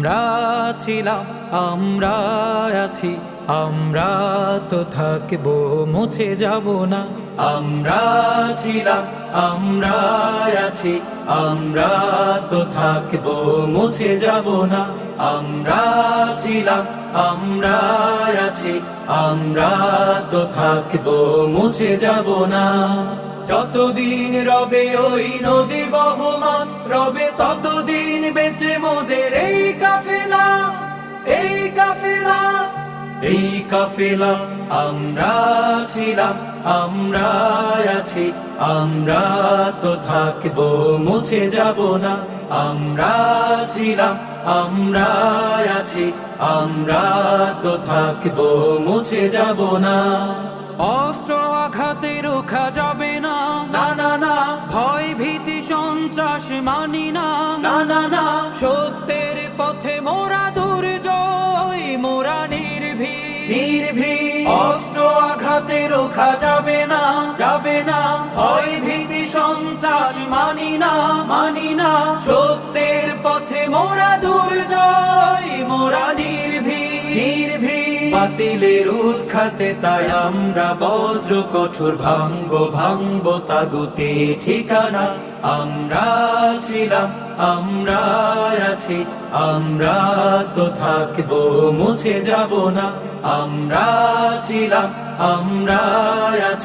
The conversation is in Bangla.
আমরা ছিলাম, আমরা আছি, আমরা তো থাকবো, মুছে যাব না। আমরা ছিলাম, আমরা আছি, আমরা তো থাকবো, মুছে যাব না। আমরা ছিলাম, আমরা আছি, আমরা তো থাকবো, মুছে যাব না। যতদিন রবে ওই নদী বহমান, রবে ততদিন বেঁচে মোদের এই কাফেলা, এই কাফেলা, এই কাফেলা। আমরা ছিলাম, আমরা আছি, আমরা তো থাকবো, মুছে যাব না। আমরা ছিলাম, আমরা আছি, আমরা তো থাকবো, মুছে যাব না। অস্ত্র আঘাতে রোখা যাবে না, না না না। ভয় ভীতি সন্ত্রাস মানি না, না না না। সত্যের পথে মোরা দুর্জয়, মোরা নির্ভীক। অস্ত্র আঘাতে রোখা যাবে না, যাবে না। ভয় ভীতি সন্ত্রাস মানি না, মানি না। সত্যের পথে মোরা দুর্জয়, মোরা নির্ভীক। বাতিলের উৎখাতে তাই আমরা বজ্র কঠোর ভাঙবো, ভাঙবো তাগুতে ঠিকানা। আমরা ছিলাম, আমরা আছি, আমরা তো থাকবো, মুছে যাব না। আমরা ছিলাম, আমরা আছি,